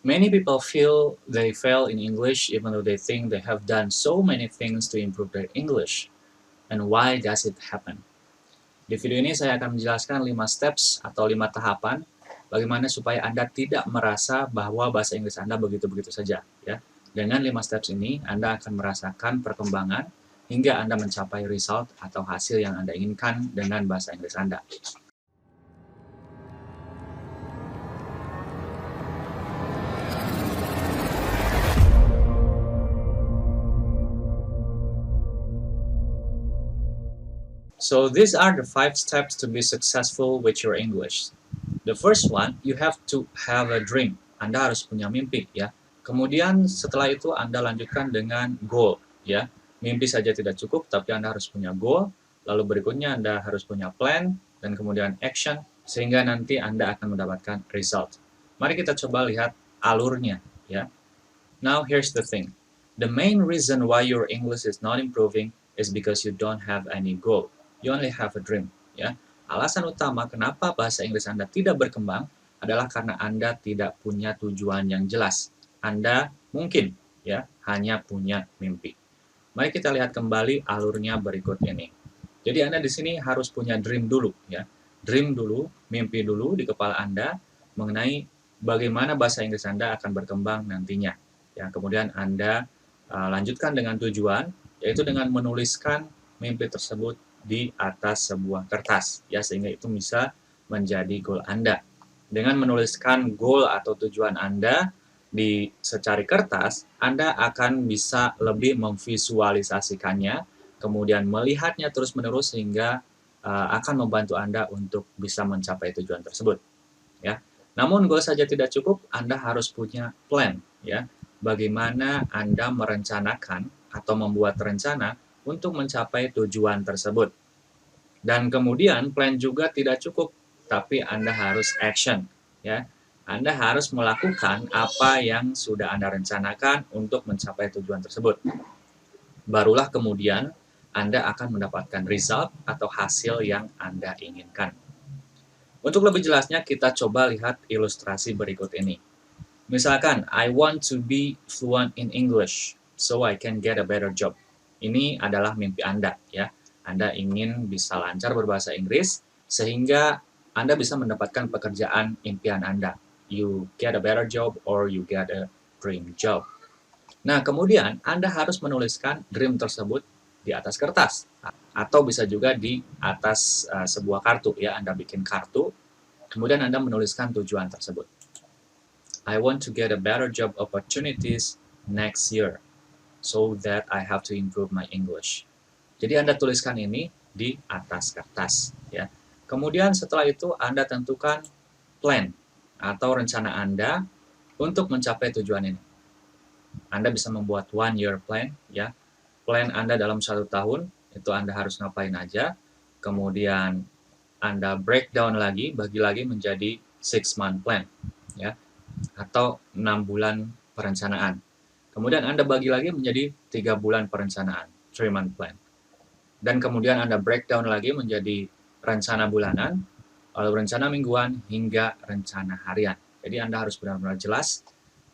Many people feel they fail in English even though they think they have done so many things to improve their English. And why does it happen? Di video ini saya akan menjelaskan 5 steps atau 5 tahapan bagaimana supaya Anda tidak merasa bahwa bahasa Inggris Anda begitu-begitu saja. Ya. Dengan 5 steps ini, Anda akan merasakan perkembangan hingga Anda mencapai result atau hasil yang Anda inginkan dengan bahasa Inggris Anda. So these are the 5 steps to be successful with your English. The first one, you have to have a dream. Anda harus punya mimpi, ya. Kemudian setelah itu Anda lanjutkan dengan goal, ya. Mimpi saja tidak cukup, tapi Anda harus punya goal. Lalu berikutnya Anda harus punya plan, dan kemudian action, sehingga nanti Anda akan mendapatkan result. Mari kita coba lihat alurnya, ya. Now here's the thing. The main reason why your English is not improving is because you don't have any goal. You only have a dream, ya. Alasan utama kenapa bahasa Inggris Anda tidak berkembang adalah karena Anda tidak punya tujuan yang jelas. Anda mungkin ya hanya punya mimpi. Mari kita lihat kembali alurnya berikut ini. Jadi Anda di sini harus punya dream dulu ya. Dream dulu, mimpi dulu di kepala Anda mengenai bagaimana bahasa Inggris Anda akan berkembang nantinya. Ya, kemudian Anda lanjutkan dengan tujuan, yaitu dengan menuliskan mimpi tersebut di atas sebuah kertas ya, sehingga itu bisa menjadi goal Anda. Dengan menuliskan goal atau tujuan Anda di secari kertas, Anda akan bisa lebih memvisualisasikannya, kemudian melihatnya terus-menerus sehingga akan membantu Anda untuk bisa mencapai tujuan tersebut ya. Namun goal saja tidak cukup, Anda harus punya plan ya. Bagaimana Anda merencanakan atau membuat rencana untuk mencapai tujuan tersebut. Dan kemudian plan juga tidak cukup, tapi Anda harus action, ya. Anda harus melakukan apa yang sudah Anda rencanakan untuk mencapai tujuan tersebut. Barulah kemudian Anda akan mendapatkan result atau hasil yang Anda inginkan. Untuk lebih jelasnya, kita coba lihat ilustrasi berikut ini. Misalkan, I want to be fluent in English, so I can get a better job. Ini adalah mimpi Anda, ya. Anda ingin bisa lancar berbahasa Inggris, sehingga Anda bisa mendapatkan pekerjaan impian Anda. You get a better job or you get a dream job. Nah, kemudian Anda harus menuliskan dream tersebut di atas kertas. Atau bisa juga di atas sebuah kartu, ya. Anda bikin kartu, kemudian Anda menuliskan tujuan tersebut. I want to get a better job opportunities next year, so that I have to improve my English. Jadi Anda tuliskan ini di atas kertas, ya. Kemudian setelah itu Anda tentukan plan atau rencana Anda untuk mencapai tujuan ini. Anda bisa membuat 1-year plan, ya. Plan Anda dalam 1 tahun itu Anda harus ngapain aja. Kemudian Anda breakdown lagi, bagi lagi menjadi 6-month plan, ya, atau 6 bulan perencanaan. Kemudian Anda bagi lagi menjadi 3 bulan perencanaan, 3-month plan. Dan kemudian Anda breakdown lagi menjadi rencana bulanan, lalu rencana mingguan, hingga rencana harian. Jadi Anda harus benar-benar jelas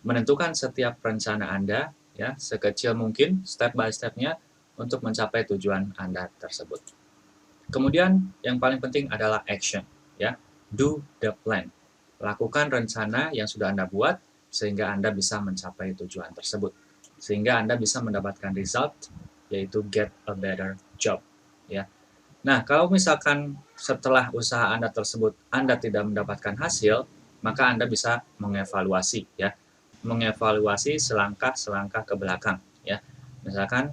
menentukan setiap rencana Anda, ya, sekecil mungkin, step by step-nya, untuk mencapai tujuan Anda tersebut. Kemudian yang paling penting adalah action, ya. Do the plan. Lakukan rencana yang sudah Anda buat, sehingga Anda bisa mencapai tujuan tersebut. Sehingga Anda bisa mendapatkan result, yaitu get a better job. Ya. Nah, kalau misalkan setelah usaha Anda tersebut Anda tidak mendapatkan hasil, maka Anda bisa mengevaluasi, ya. Mengevaluasi selangkah-selangkah ke belakang, ya. Misalkan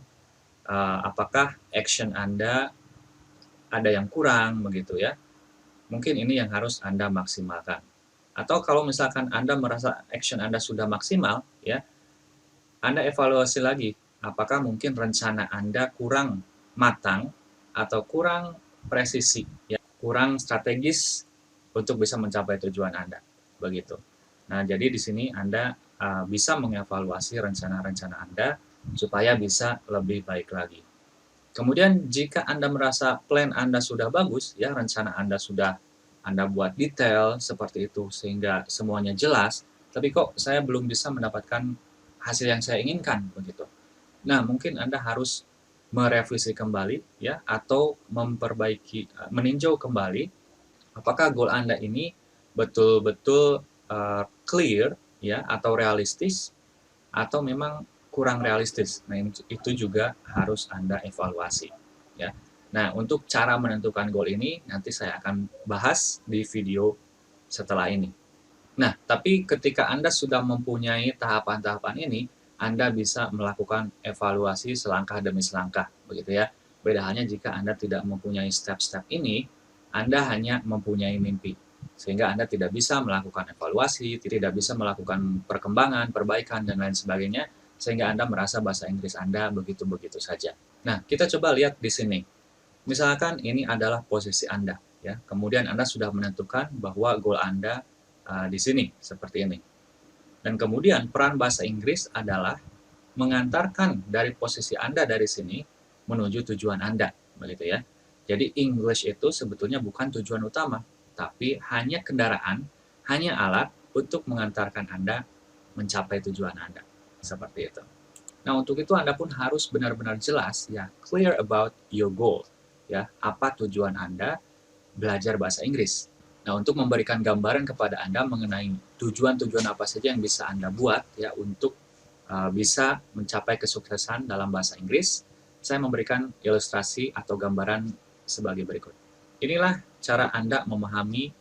apakah action Anda ada yang kurang begitu ya. Mungkin ini yang harus Anda maksimalkan. Atau kalau misalkan Anda merasa action Anda sudah maksimal, ya, Anda evaluasi lagi, apakah mungkin rencana Anda kurang matang atau kurang presisi, ya, kurang strategis untuk bisa mencapai tujuan Anda, begitu. Nah, jadi di sini Anda bisa mengevaluasi rencana-rencana Anda supaya bisa lebih baik lagi. Kemudian jika Anda merasa plan Anda sudah bagus, ya, rencana Anda sudah Anda buat detail seperti itu sehingga semuanya jelas, tapi kok saya belum bisa mendapatkan hasil yang saya inginkan begitu. Nah, mungkin Anda harus merevisi kembali ya atau memperbaiki, meninjau kembali apakah goal Anda ini betul-betul clear ya atau realistis atau memang kurang realistis. Nah, itu juga harus Anda evaluasi ya. Nah, untuk cara menentukan goal ini nanti saya akan bahas di video setelah ini. Nah, tapi ketika Anda sudah mempunyai tahapan-tahapan ini, Anda bisa melakukan evaluasi selangkah demi selangkah, begitu ya. Beda halnya jika Anda tidak mempunyai step-step ini, Anda hanya mempunyai mimpi. Sehingga Anda tidak bisa melakukan evaluasi, tidak bisa melakukan perkembangan, perbaikan, dan lain sebagainya, sehingga Anda merasa bahasa Inggris Anda begitu-begitu saja. Nah, kita coba lihat di sini. Misalkan ini adalah posisi Anda, ya. Kemudian Anda sudah menentukan bahwa goal Anda di sini seperti ini. Dan kemudian peran bahasa Inggris adalah mengantarkan dari posisi Anda dari sini menuju tujuan Anda, begitu ya. Jadi English itu sebetulnya bukan tujuan utama, tapi hanya kendaraan, hanya alat untuk mengantarkan Anda mencapai tujuan Anda. Seperti itu. Nah, untuk itu Anda pun harus benar-benar jelas ya, clear about your goal. Ya, apa tujuan Anda belajar bahasa Inggris. Nah, untuk memberikan gambaran kepada Anda mengenai tujuan-tujuan apa saja yang bisa Anda buat ya untuk bisa mencapai kesuksesan dalam bahasa Inggris, saya memberikan ilustrasi atau gambaran sebagai berikut. Inilah cara Anda memahami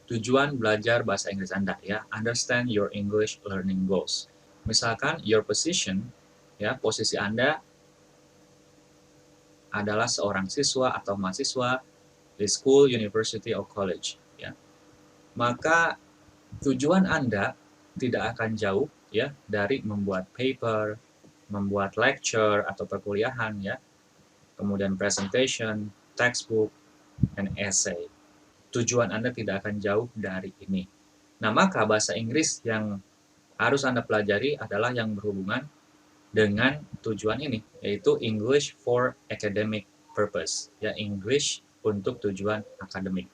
tujuan belajar bahasa Inggris Anda ya. Understand your English learning goals. Misalkan your position ya, posisi Anda adalah seorang siswa atau mahasiswa di school, university, or college. Ya. Maka tujuan Anda tidak akan jauh ya dari membuat paper, membuat lecture atau perkuliahan ya, kemudian presentation, textbook, and essay. Tujuan Anda tidak akan jauh dari ini. Nah, maka bahasa Inggris yang harus Anda pelajari adalah yang berhubungan dengan tujuan ini, yaitu English for academic purpose, ya English untuk tujuan akademik.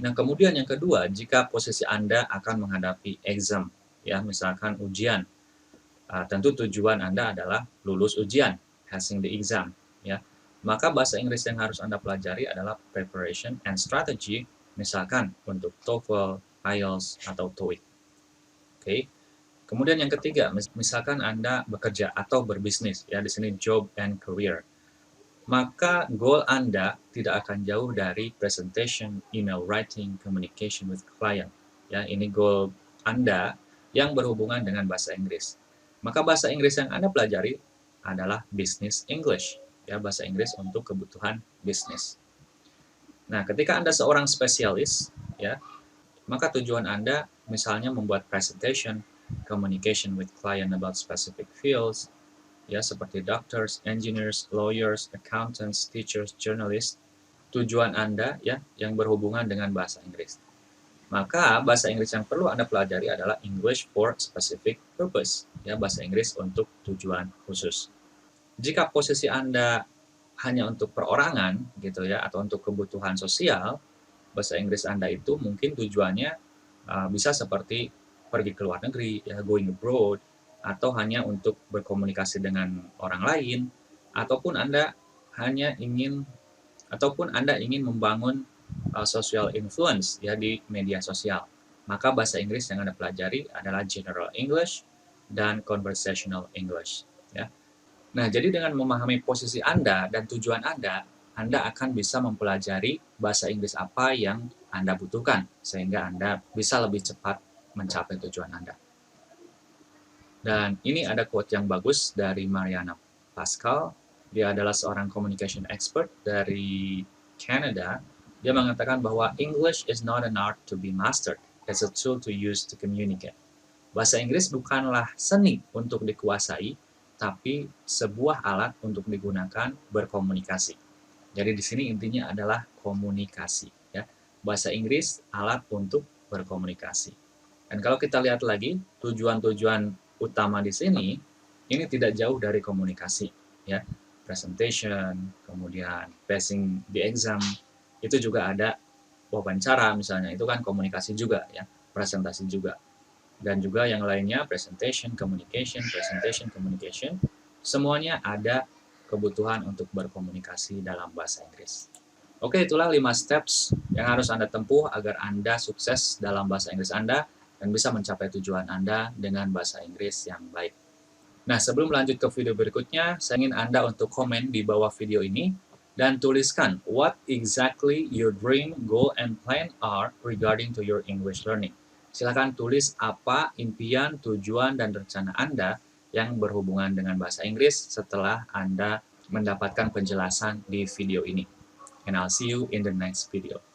Nah, kemudian yang kedua, jika posisi Anda akan menghadapi exam, ya misalkan ujian, tentu tujuan Anda adalah lulus ujian, passing the exam, ya. Maka bahasa Inggris yang harus Anda pelajari adalah preparation and strategy, misalkan untuk TOEFL, IELTS, atau TOEIC. Oke. Kemudian yang ketiga, misalkan Anda bekerja atau berbisnis, ya di sini job and career. Maka goal Anda tidak akan jauh dari presentation, email writing, communication with client. Ya, ini goal Anda yang berhubungan dengan bahasa Inggris. Maka bahasa Inggris yang Anda pelajari adalah business English, ya bahasa Inggris untuk kebutuhan bisnis. Nah, ketika Anda seorang spesialis, ya, maka tujuan Anda misalnya membuat presentation, communication with client about specific fields, ya seperti doctors, engineers, lawyers, accountants, teachers, journalists. Tujuan Anda ya yang berhubungan dengan bahasa Inggris. Maka bahasa Inggris yang perlu Anda pelajari adalah English for specific purpose, ya bahasa Inggris untuk tujuan khusus. Jika posisi Anda hanya untuk perorangan gitu ya atau untuk kebutuhan sosial, bahasa Inggris Anda itu mungkin tujuannya bisa seperti pergi ke luar negeri, ya, going abroad, atau hanya untuk berkomunikasi dengan orang lain, ataupun Anda hanya ingin membangun social influence ya di media sosial. Maka bahasa Inggris yang Anda pelajari adalah General English dan Conversational English. Ya. Nah, jadi dengan memahami posisi Anda dan tujuan Anda akan bisa mempelajari bahasa Inggris apa yang Anda butuhkan, sehingga Anda bisa lebih cepat mencapai tujuan Anda. Dan ini ada quote yang bagus dari Mariana Pascal. Dia adalah seorang communication expert dari Canada. Dia mengatakan bahwa English is not an art to be mastered, it's a tool to use to communicate. Bahasa Inggris bukanlah seni untuk dikuasai, tapi sebuah alat untuk digunakan berkomunikasi. Jadi di sini intinya adalah komunikasi. Ya. Bahasa Inggris alat untuk berkomunikasi. Dan kalau kita lihat lagi tujuan-tujuan utama di sini, ini tidak jauh dari komunikasi. Ya. Presentation, kemudian passing the exam, itu juga ada wawancara misalnya, itu kan komunikasi juga, ya, presentasi juga. dan juga yang lainnya, presentation, communication, semuanya ada kebutuhan untuk berkomunikasi dalam bahasa Inggris. Oke, itulah 5 steps yang harus Anda tempuh agar Anda sukses dalam bahasa Inggris Anda dan bisa mencapai tujuan Anda dengan bahasa Inggris yang baik. Nah, sebelum lanjut ke video berikutnya, saya ingin Anda untuk komen di bawah video ini dan tuliskan what exactly your dream, goal, and plan are regarding to your English learning. Silakan tulis apa impian, tujuan, dan rencana Anda yang berhubungan dengan bahasa Inggris setelah Anda mendapatkan penjelasan di video ini. And I'll see you in the next video.